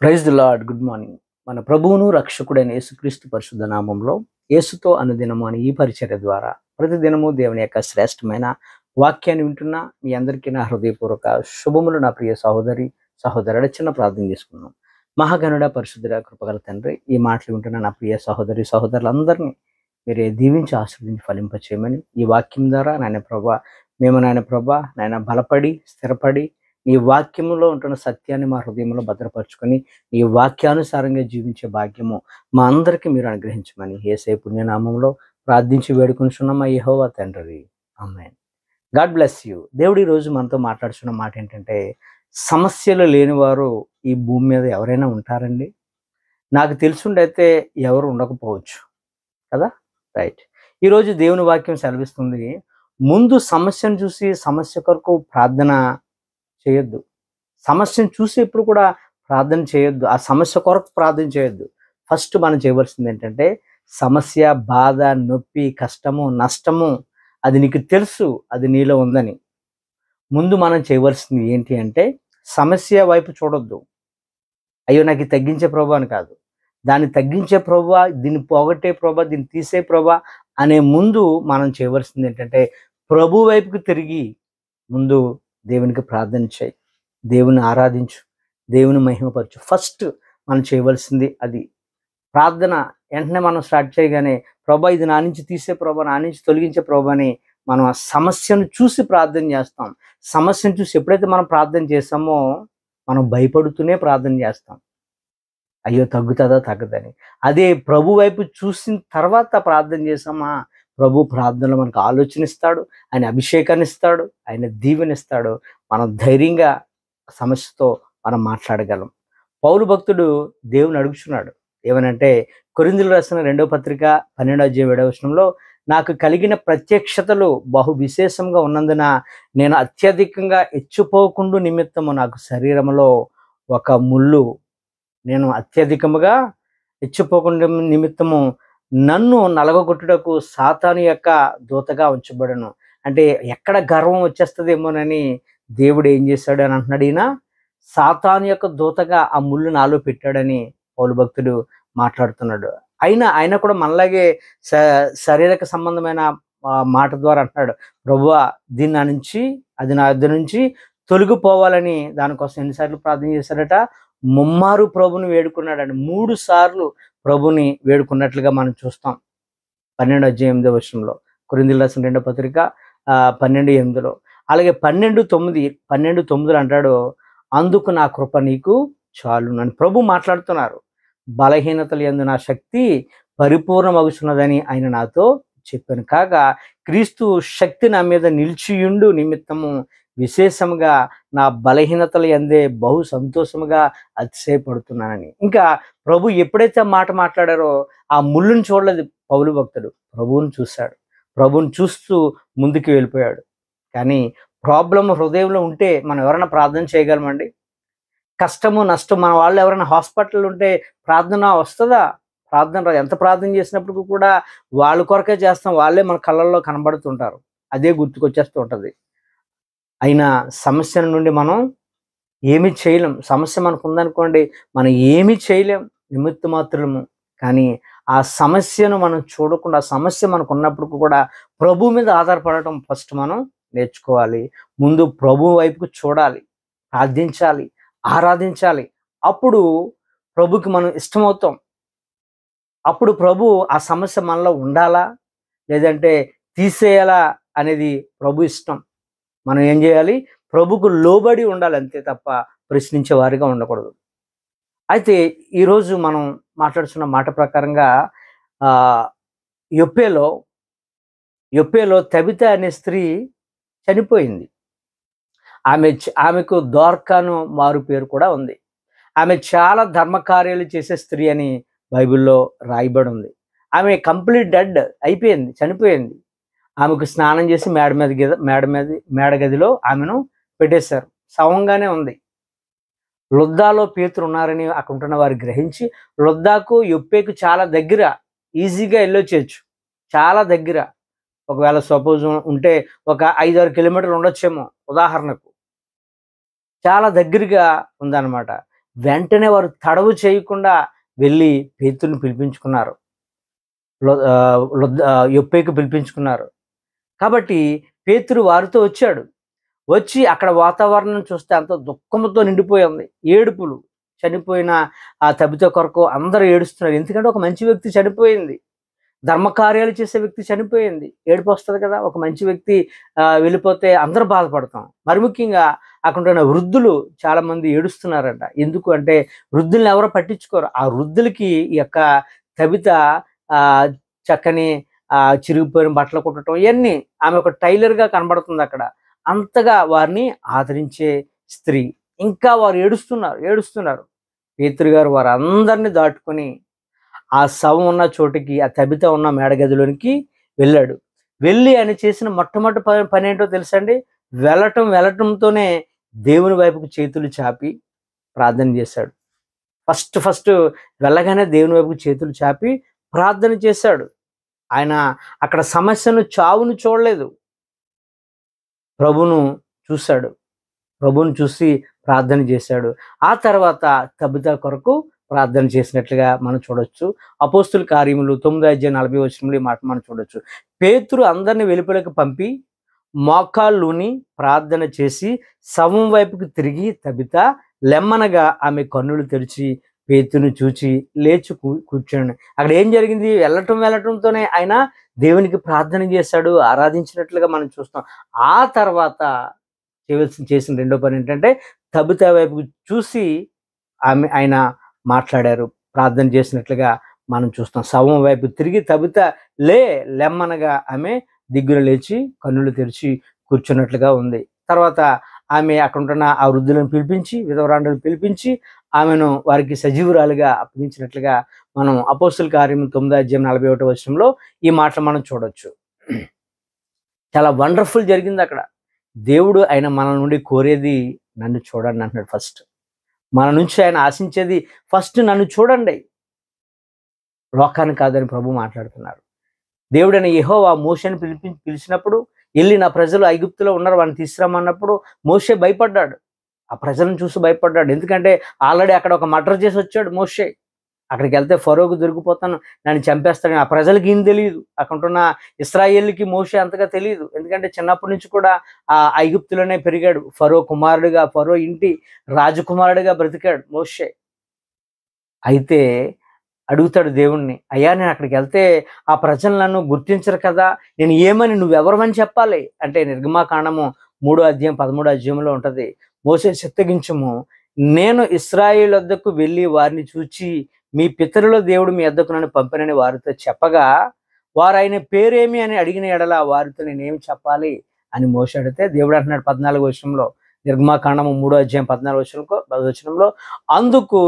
Praise the lord. Good morning. మన ప్రభువును రక్షకుడైన యేసుక్రీస్తు పరిశుద్ధ నామంలో యేసుతో అనుదినము అని ఈ పరిచర్య ద్వారా ప్రతిదినము దేవుని యొక్క శ్రేష్టమైన వాక్యాన్ని వింటున్న మీ అందరికీ నా హృదయపూర్వక శుభములు. నా ప్రియ సహోదరి సహోదరుడు చిన్న ప్రార్థన చేసుకున్నాం. మహాగణుడ పరిశుద్ధుడ కృపగల తండ్రి, ఈ మాటలు వింటున్న నా ప్రియ సహోదరి సహోదరులందరినీ మీరే దీవించి ఆశీర్వదించి ఫలింపచేయమని ఈ వాక్యం ద్వారా నాయన ప్రభా నాయన ప్రభా బలపడి స్థిరపడి ఈ వాక్యములో ఉంటున్న సత్యాన్ని మా హృదయంలో భద్రపరుచుకొని ఈ వాక్యానుసారంగా జీవించే భాగ్యము మా అందరికీ మీరు అనుగ్రహించమని యేసయ్య పుణ్యనామంలో ప్రార్థించి వేడుకొనిచున్నాం మా యెహోవా తండ్రి. ఆమేన్. God bless you. దేవుడు ఈ రోజు మనతో మాట్లాడుతున్న మాట ఏంటంటే, సమస్యలు లేని వారు ఈ భూమి మీద ఎవరైనా ఉంటారండి? నాకు తెలిసుండైతే ఎవరు ఉండకపోవచ్చు కదా. రైట్. ఈరోజు దేవుని వాక్యం సెలవిస్తుంది, ముందు సమస్యను చూసి సమస్య కొరకు ప్రార్థన చేయొద్దు. సమస్యను చూసి ఎప్పుడు కూడా ప్రార్థన చేయొద్దు. ఆ సమస్య కొరకు ప్రార్థన చేయొద్దు. ఫస్ట్ మనం చేయవలసింది ఏంటంటే, సమస్య, బాధ, నొప్పి, కష్టము, నష్టము అది నీకు తెలుసు, అది నీలో ఉందని. ముందు మనం చేయవలసింది ఏంటి అంటే, సమస్య వైపు చూడొద్దు. అయ్యో నాకు ఇది తగ్గించే ప్రభా అని కాదు. దాన్ని తగ్గించే ప్రభా, దీన్ని పోగొట్టే ప్రభా, దీన్ని తీసే ప్రభా అనే ముందు మనం చేయవలసింది ఏంటంటే, ప్రభు వైపుకి తిరిగి ముందు దేవునికి ప్రార్థన చేయి, దేవుని ఆరాధించు, దేవుని మహిమపరచు. ఫస్ట్ మనం చేయవలసింది అది. ప్రార్థన వెంటనే మనం స్టార్ట్ చేయగానే, ప్రభా ఇది నా నుంచి తీసే ప్రభా, నా నుంచి తొలగించే ప్రభా అని మనం ఆ సమస్యను చూసి ప్రార్థన చేస్తాం. సమస్యను చూసి ఎప్పుడైతే మనం ప్రార్థన చేస్తామో, మనం భయపడుతూనే ప్రార్థన చేస్తాం. అయ్యో తగ్గుతుందా తగ్గదని. అదే ప్రభు వైపు చూసిన తర్వాత ప్రార్థన చేసామా, ప్రభు ప్రార్థనలో మనకు ఆలోచన ఇస్తాడు, ఆయన అభిషేకాన్ని ఇస్తాడు, ఆయన దీవెనిస్తాడు. మనం ధైర్యంగా సమస్యతో మనం మాట్లాడగలం. పౌలు భక్తుడు దేవుని అడుగుచున్నాడు ఏమనంటే, కొరింథీయులకు రాసిన 2వ పత్రిక 12వ అధ్యాయం 7వ వచనంలో, నాకు కలిగిన ప్రత్యక్షతలు బహు విశేషంగా ఉన్నందున నేను అత్యధికంగా హెచ్చిపోకుండా నిమిత్తము నాకు శరీరములో ఒక ముళ్ళు, నేను అత్యధికముగా హెచ్చిపోకుండా నిమిత్తము నన్ను నలగొట్టుటకు సాతాను యొక్క దూతగా ఉంచబడను. అంటే ఎక్కడ గర్వం వచ్చేస్తుందేమోనని దేవుడు ఏం చేశాడు అని అంటున్నాడు. ఈయన సాతాను యొక్క దూతగా ఆ ముళ్ళు నాలో పెట్టాడని పౌలు భక్తుడు మాట్లాడుతున్నాడు. ఆయన కూడా మనలాగే శారీరక సంబంధమైన మాట ద్వారా అంటున్నాడు, ప్రభువా దీని నా నుంచి, అది నా యొద్ద నుంచి తొలగిపోవాలని. దానికోసం ఎన్నిసార్లు ప్రార్థన చేశాడట? ముమ్మారు ప్రభుని వేడుకున్నాడండి. 3 సార్లు ప్రభుని వేడుకున్నట్లుగా మనం చూస్తాం 12వ అధ్యాయం 8వ వచనంలో, కొరింథీయులకు రాసిన 2వ పత్రిక 12:8లో. అలాగే 12:9 అంటాడు, అందుకు నా కృప నీకు చాలును అని ప్రభు మాట్లాడుతున్నారు. బలహీనతలు యందు నా శక్తి పరిపూర్ణమగుచున్నదని ఆయన నాతో చెప్పాను. కాగా క్రీస్తు శక్తి నా మీద నిలిచియుండు నిమిత్తము విశేషంగా నా బలహీనతల యందే బహు సంతోషముగా అతిశయపడుతున్నానని. ఇంకా ప్రభు ఎప్పుడైతే మాట మాట్లాడారో, ఆ ముళ్ళుని చూడలేదు పౌలు భక్తుడు, ప్రభువుని చూశాడు. ప్రభువుని చూస్తూ ముందుకు వెళ్ళిపోయాడు. కానీ ప్రాబ్లం హృదయంలో ఉంటే మనం ఎవరైనా ప్రార్థన చేయగలమండి? కష్టము నష్టం మన వాళ్ళు ఎవరైనా హాస్పిటల్ ఉంటే ప్రార్థన వస్తుందా? ప్రార్థన రాదు. ఎంత ప్రార్థన చేసినప్పుడు కూడా వాళ్ళ కొరకే చేస్తాం, వాళ్ళే మన కళ్ళల్లో కనబడుతుంటారు, అదే గుర్తుకొచ్చేస్తూ ఉంటుంది. అయినా సమస్య నుండి మనం ఏమీ చేయలేం. సమస్య మనకు ఉందనుకోండి, మనం ఏమీ చేయలేం, నిమిత్త మాత్రము. కానీ ఆ సమస్యను మనం చూడకుండా, ఆ సమస్య మనకు ఉన్నప్పుడు కూడా ప్రభు మీద ఆధారపడటం ఫస్ట్ మనం నేర్చుకోవాలి. ముందు ప్రభు వైపుకు చూడాలి, ప్రార్థించాలి, ఆరాధించాలి. అప్పుడు ప్రభుకి మనం ఇష్టమవుతాం. అప్పుడు ప్రభు ఆ సమస్య మనలో ఉండాలా లేదంటే తీసేయాలా అనేది ప్రభు ఇష్టం. మనం ఏం చేయాలి? ప్రభుకు లోబడి ఉండాలి, అంతే తప్ప ప్రశ్నించే వారిగా ఉండకూడదు. అయితే ఈరోజు మనం మాట్లాడుతున్న మాట ప్రకారంగా యొప్పేలో తబిత అనే స్త్రీ చనిపోయింది. ఆమెకు దోర్కాను మారు పేరు కూడా ఉంది. ఆమె చాలా ధర్మకార్యాలు చేసే స్త్రీ అని బైబిల్లో రాయబడి ఉంది. ఆమె కంప్లీట్ డెడ్ అయిపోయింది, చనిపోయింది. ఆమెకు స్నానం చేసి మేడ గదిలో ఆమెను పెట్టేశారు. శవంగానే ఉంది. లుద్దాలో పేతురు ఉన్నారని అక్కడ ఉంటున్న వారు గ్రహించి, లుద్దాకు యొప్పేకు చాలా దగ్గర, ఈజీగా వెళ్ళొచ్చేయచ్చు, చాలా దగ్గర. ఒకవేళ సపోజ్ ఉంటే ఒక 5-6 కిలోమీటర్లు ఉండొచ్చేమో ఉదాహరణకు, చాలా దగ్గరగా ఉందన్నమాట. వెంటనే వారు తడవు చేయకుండా వెళ్ళి పేతురుని పిలిపించుకున్నారు. యొప్పేకి పిలిపించుకున్నారు. కాబట్టి పేతురు వారితో వచ్చాడు. వచ్చి అక్కడ వాతావరణం చూస్తే అంత దుఃఖంతో నిండిపోయి ఉంది. ఏడుపులు, చనిపోయిన ఆ తబిత కొరకు అందరూ ఏడుస్తున్నారు. ఎందుకంటే ఒక మంచి వ్యక్తి చనిపోయింది. ధర్మకార్యాలు చేసే వ్యక్తి చనిపోయింది. ఏడుపు వస్తుంది కదా. ఒక మంచి వ్యక్తి వెళ్ళిపోతే అందరూ బాధపడతాం. మరి ముఖ్యంగా అక్కడ ఉన్న వృద్ధులు చాలా మంది ఏడుస్తున్నారంట. ఎందుకు అంటే వృద్ధుల్ని ఎవరో పట్టించుకోరు. ఆ వృద్ధులకి ఈ యొక్క తబిత చక్కని చిరిగిపోయిన బట్టలు కుట్టడం ఇవన్నీ, ఆమె ఒక టైలర్గా కనబడుతుంది అక్కడ. అంతగా వారిని ఆదరించే స్త్రీ. ఇంకా వారు ఏడుస్తున్నారు. పేతురు గారు వారందరినీ దాటుకొని ఆ శవం ఉన్న చోటికి, ఆ తబిత ఉన్న మేడగదిలోనికి వెళ్ళాడు. వెళ్ళి ఆయన చేసిన మొట్టమొదటి పని ఏంటో తెలుసండి? వెళ్ళటంతోనే దేవుని వైపుకు చేతులు చాపి ప్రార్థన చేశాడు. ఫస్ట్ వెళ్ళగానే దేవుని వైపుకు చేతులు చాపి ప్రార్థన చేశాడు. ఆయన అక్కడ సమస్యను, చావును చూడలేదు. ప్రభువును చూశాడు. ప్రభువును చూసి ప్రార్థన చేశాడు. ఆ తర్వాత తబిత కొరకు ప్రార్థన చేసినట్లుగా మనం చూడొచ్చు. అపోస్తుల కార్యములు 9:40 ఈ మాట మనం చూడొచ్చు. పేతురు అందరిని వెలుపలకు పంపి మోకాళ్ళూని ప్రార్థన చేసి శవం వైపుకు తిరిగి తబిత లెమ్మనగా ఆమె కన్నులు తెరిచి పేతురుని చూచి లేచి కూర్చోండి. అక్కడ ఏం జరిగింది? వెళ్ళటంతోనే ఆయన దేవునికి ప్రార్థన చేశాడు, ఆరాధించినట్లుగా మనం చూస్తాం. ఆ తర్వాత చేసిన రెండో పని ఏంటంటే తబిత వైపుకు చూసి ఆయన మాట్లాడారు, ప్రార్థన చేసినట్లుగా మనం చూస్తాం. శవం వైపు తిరిగి తబిత లెమ్మనగా ఆమె దిగ్గున లేచి కన్నులు తెరిచి కూర్చున్నట్లుగా ఉంది. తర్వాత ఆమె అక్కడ ఉంటున్న ఆ వృద్ధులను పిలిపించి, విధవరాండ్రులను పిలిపించి ఆమెను వారికి సజీవురాలుగా అప్పగించినట్లుగా మనం అపోస్తుల కార్యం 9:41 ఈ మాటలు మనం చూడొచ్చు. చాలా వండర్ఫుల్ జరిగింది అక్కడ. దేవుడు ఆయన మన నుండి కోరేది నన్ను చూడండి అంటున్నాడు. ఫస్ట్ మన నుంచి ఆయన ఆశించేది ఫస్ట్ నన్ను చూడండి, లోకాన్ని కాదని ప్రభు మాట్లాడుతున్నారు. దేవుడైన యెహోవా మోషేని పిలిచినప్పుడు వెళ్ళి నా ప్రజలు ఐగుప్తులో ఉన్నారు, వాడిని తీసుకురమ్మన్నప్పుడు మోషే భయపడ్డాడు. ఆ ప్రజలను చూసి భయపడ్డాడు. ఎందుకంటే ఆల్రెడీ అక్కడ ఒక మర్డర్ చేసి వచ్చాడు మోషే. అక్కడికి వెళ్తే ఫరోకు దొరికిపోతాను, నన్ను చంపేస్తాడని. ఆ ప్రజలకి ఏం తెలియదు. అక్కడ ఉంటున్న ఇశ్రాయేలుకి మోషే అంతగా తెలియదు. ఎందుకంటే చిన్నప్పటి నుంచి కూడా ఆ ఐగుప్తులోనే పెరిగాడు. ఫరో కుమారుడిగా, ఫరో ఇంటి రాజకుమారుడిగా బ్రతికాడు మోషే. అయితే అడుగుతాడు దేవుణ్ణి, అయ్యా నేను అక్కడికి వెళ్తే ఆ ప్రజలు నన్ను గుర్తించరు కదా, నేను ఏమని, నువ్వెవరమని చెప్పాలి అంటే నిర్గమాకాండము 3:13 ఉంటుంది. మోషే చిత్తగించుము, నేను ఇశ్రాయేలు వద్దకు వెళ్ళి వారిని చూచి మీ పితరుల దేవుడు మీ వద్దకు నన్ను పంపినని వారితో చెప్పగా వారు ఆయన పేరేమి అని అడిగిన ఎడల వారితో నేనేమి చెప్పాలి అని మోషే అడిగితే దేవుడు అంటున్నాడు 14 నిర్గమాకాండము 3:14 అందుకు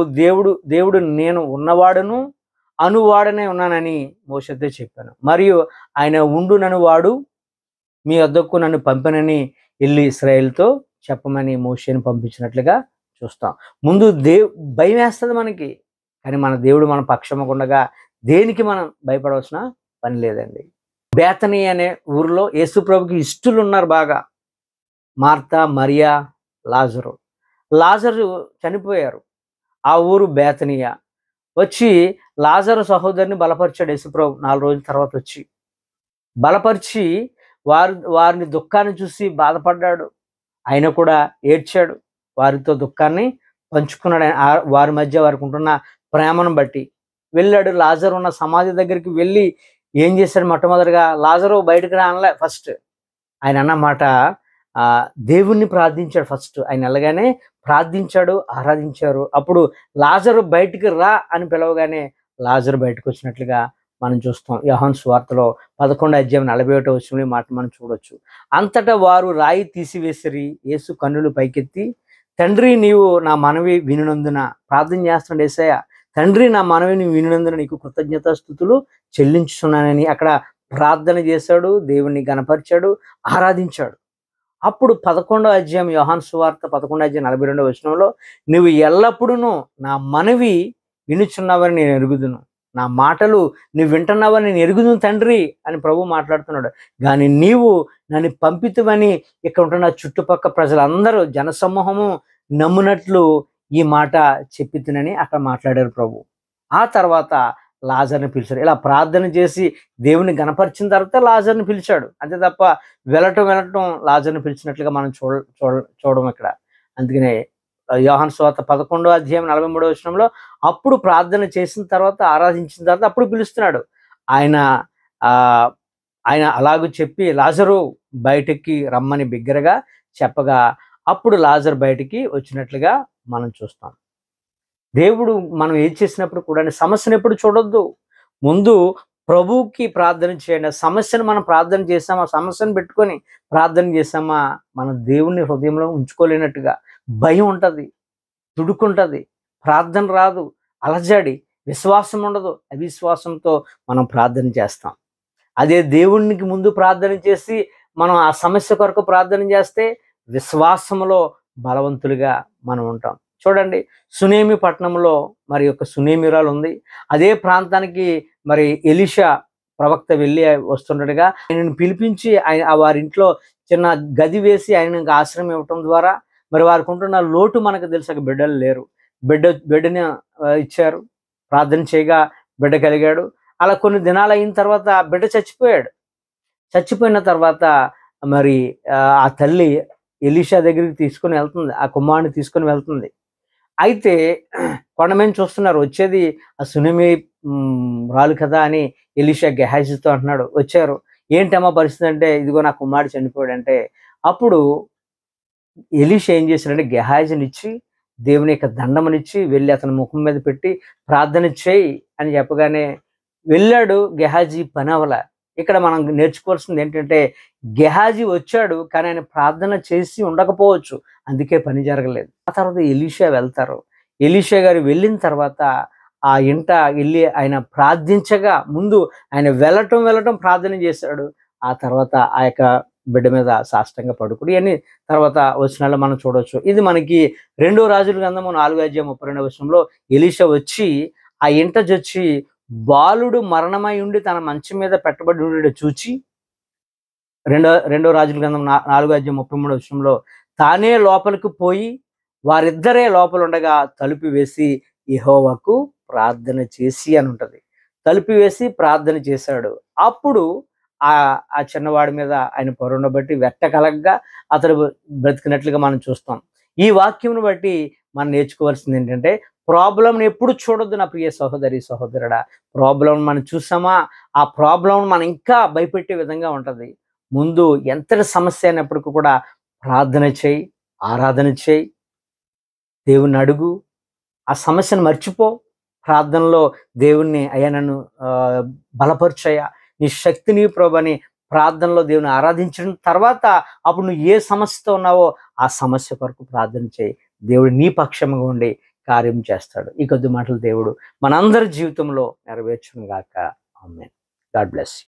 దేవుడు నేను ఉన్నవాడును అనువాడనే ఉన్నానని మోషేతో చెప్పాను, మరియు ఆయన ఉండునను వాడు మీ వద్దకు నన్ను పంపినని వెళ్ళి ఇశ్రాయేలుతో చెప్పమని మోషేని పంపించినట్లుగా చూస్తాం. ముందు భయం వేస్తుంది మనకి, కానీ మన దేవుడు మన పక్షముకుండగా దేనికి మనం భయపడవలసిన పని లేదండి. బేతనీ అనే ఊరిలో యేసు ప్రభుకి ఇష్టలు ఉన్నారు బాగా. మార్తా, మరియా, లాజరు చనిపోయారు. ఆ ఊరు బేతనియా. వచ్చి లాజరు సహోదరిని బలపరిచాడు యేసుప్రభు 4 రోజుల తర్వాత వచ్చి బలపరిచి వారిని దుఃఖాన్ని చూసి బాధపడ్డాడు. ఆయన కూడా ఏడ్చాడు, వారితో దుఃఖాన్ని పంచుకున్నాడు. వారి మధ్య వారికి ఉంటున్న ప్రేమను బట్టి వెళ్ళాడు. లాజరు ఉన్న సమాధి దగ్గరికి వెళ్ళి ఏం చేశాడు? మొట్టమొదటిగా లాజరు బయటకు రానలే. ఫస్ట్ ఆయన అన్నమాట దేవుణ్ణి ప్రార్థించాడు. ఫస్ట్ ఆయన వెళ్ళగానే ప్రార్థించాడు, ఆరాధించారు. అప్పుడు లాజరు బయటికి రా అని పిలవగానే లాజరు బయటకు వచ్చినట్లుగా మనం చూస్తాం. యోహాను సువార్తలో 11:41 మాట మనం చూడొచ్చు. అంతటా వారు రాయి తీసివేసిరి. యేసు కన్నులు పైకెత్తి, తండ్రి నీవు నా మనవి వినునందున, ప్రార్థన చేస్తున్నాడు యేసయ్య, తండ్రి నా మనవిని వినునందున నీకు కృతజ్ఞతాస్తుతులు చెల్లించుతున్నానని అక్కడ ప్రార్థన చేశాడు, దేవుణ్ణి గణపరిచాడు, ఆరాధించాడు. అప్పుడు 11 యోహాను సువార్త 11:42 నువ్వు ఎల్లప్పుడూ నా మనవి వినుచున్నావని నేను ఎరుగుదును, నా మాటలు నువ్వు వింటున్నావని నేను ఎరుగుదును తండ్రి అని ప్రభు మాట్లాడుతున్నాడు. కానీ నీవు నన్ను పంపితువని ఇక్కడ ఉంటున్న చుట్టుపక్కల ప్రజలందరూ జనసమూహము నమ్మునట్లు ఈ మాట చెప్పితినని అక్కడ మాట్లాడారు ప్రభు. ఆ తర్వాత లాజర్ని పిలిచాడు. ఇలా ప్రార్థన చేసి దేవుని గణపరిచిన తర్వాత లాజర్ని పిలిచాడు. అంతే తప్ప వెళ్ళటం లాజర్ని పిలిచినట్లుగా మనం చూడం ఇక్కడ. అందుకనే యోహాను సువార్త 11వ అధ్యాయం 43వ వచనంలో అప్పుడు ప్రార్థన చేసిన తర్వాత, ఆరాధించిన తర్వాత అప్పుడు పిలుస్తున్నాడు. ఆయన ఆయన అలాగూ చెప్పి లాజరు బయటికి రమ్మని బిగ్గరగా చెప్పగా అప్పుడు లాజర్ బయటికి వచ్చినట్లుగా మనం చూస్తాం. దేవుడు మనం ఏది చేసినప్పుడు కూడా సమస్యను ఎప్పుడు చూడొద్దు. ముందు ప్రభువుకి ప్రార్థన చేయండి. సమస్యను మనం ప్రార్థన చేసామా, సమస్యను పెట్టుకొని ప్రార్థన చేసామా, మనం దేవుణ్ణి హృదయంలో ఉంచుకోలేనట్టుగా భయం ఉంటుంది, తుడుకుంటుంది, ప్రార్థన రాదు, అలజడి, విశ్వాసం ఉండదు. అవిశ్వాసంతో మనం ప్రార్థన చేస్తాం. అదే దేవునికి ముందు ప్రార్థన చేసి మనం ఆ సమస్య కొరకు ప్రార్థన చేస్తే విశ్వాసంలో బలవంతులుగా మనం ఉంటాం. చూడండి, సునేమి పట్టణంలో మరి ఒక సునేమిరాలు ఉంది. అదే ప్రాంతానికి మరి ఎలీషా ప్రవక్త వెళ్ళి వస్తుండగా ఆయనను పిలిపించి వారింట్లో చిన్న గది వేసి ఆయనకు ఆశ్రయం ఇవ్వటం ద్వారా మరి వారికి ఉంటున్న లోటు మనకు తెలుసు. బిడ్డలు లేరు, బిడ్డని ఇచ్చారు. ప్రార్థన చేయగా బిడ్డ కలిగాడు. అలా కొన్ని దినాలు అయిన తర్వాత బిడ్డ చచ్చిపోయాడు. చచ్చిపోయిన తర్వాత మరి ఆ తల్లి ఎలీషా దగ్గరికి తీసుకొని వెళ్తుంది, ఆ కుమారుని తీసుకొని వెళ్తుంది. అయితే కొండమీద చూస్తున్నారు, వచ్చేది ఆ సునేమి రాలు కదా అని ఎలీషా గెహాజీతో అంటున్నాడు. వచ్చారు, ఏంటమ్మా పరిస్థితి అంటే, ఇదిగో నా కుమారుడు చనిపోయాడంటే, అప్పుడు ఎలీషా ఏం చేశాడంటే గెహాజీనిచ్చి దేవుని యొక్క దండమనిచ్చి వెళ్ళి అతని ముఖం మీద పెట్టి ప్రార్థన చేయి అని చెప్పగానే వెళ్ళాడు. గెహాజీ పని అవల. ఇక్కడ మనం నేర్చుకోవాల్సింది ఏంటంటే, గెహాజీ వచ్చాడు కానీ ఆయన ప్రార్థన చేసి ఉండకపోవచ్చు, అందుకే పని జరగలేదు. ఆ తర్వాత ఎలీషా వెళ్తారు. ఎలీషా గారు వెళ్ళిన తర్వాత ఆ ఇంట వెళ్ళి ఆయన ప్రార్థించగా ముందు ఆయన వెళ్ళటం ప్రార్థన చేశాడు. ఆ తర్వాత ఆ యొక్క బిడ్డ మీద సాష్టంగా పడుకుని అని తర్వాత వచనాల్లో మనం చూడవచ్చు. ఇది మనకి 2 రాజుల గ్రంథము 4వ అధ్యాయం 32వ వచనంలో ఎలీషా వచ్చి ఆ ఇంట చొచ్చి బాలుడు మరణమై ఉండి తన మంచం మీద పెట్టబడి ఉండి చూచి, 2వ రాజుల గ్రంథం 4వ అధ్యాయం 33వ వచనంలో తానే లోపలికి పోయి వారిద్దరే లోపల ఉండగా తలుపు వేసి యెహోవాకు ప్రార్థన చేసి అని ఉంటుంది. తలుపు వేసి ప్రార్థన చేశాడు. అప్పుడు ఆ చిన్నవాడి మీద ఆయన పరువును బట్టి వెట్టకలగ్గా అతడు బ్రతికినట్లుగా మనం చూస్తాం. ఈ వాక్యంను బట్టి మనం నేర్చుకోవాల్సింది ఏంటంటే, ప్రాబ్లంని ఎప్పుడు చూడొద్దు నా ప్రియ సహోదరి సహోదరుడా. ప్రాబ్లం మనం చూసామా, ఆ ప్రాబ్లం మనం ఇంకా భయపెట్టే విధంగా ఉంటుంది. ముందు ఎంతటి సమస్య అయినప్పటికీ కూడా ప్రార్థన చేయి, ఆరాధన చేయి, దేవుణ్ణి అడుగు, ఆ సమస్యను మర్చిపో. ప్రార్థనలో దేవుణ్ణి అయ్యా నన్ను బలపరచయ్యా, నీ శక్తిని ప్రభని ప్రార్థనలో దేవుని ఆరాధించిన తర్వాత అప్పుడు నువ్వు ఏ సమస్యతో ఉన్నావో ఆ సమస్య కొరకు ప్రార్థన చేయి. దేవుడు నీ పక్షంగా ఉండి కార్యం చేస్తాడు. ఈ కొద్ది మాటలు దేవుడు మనందరి జీవితంలో నెరవేర్చును గాక. ఆమేన్. God bless you.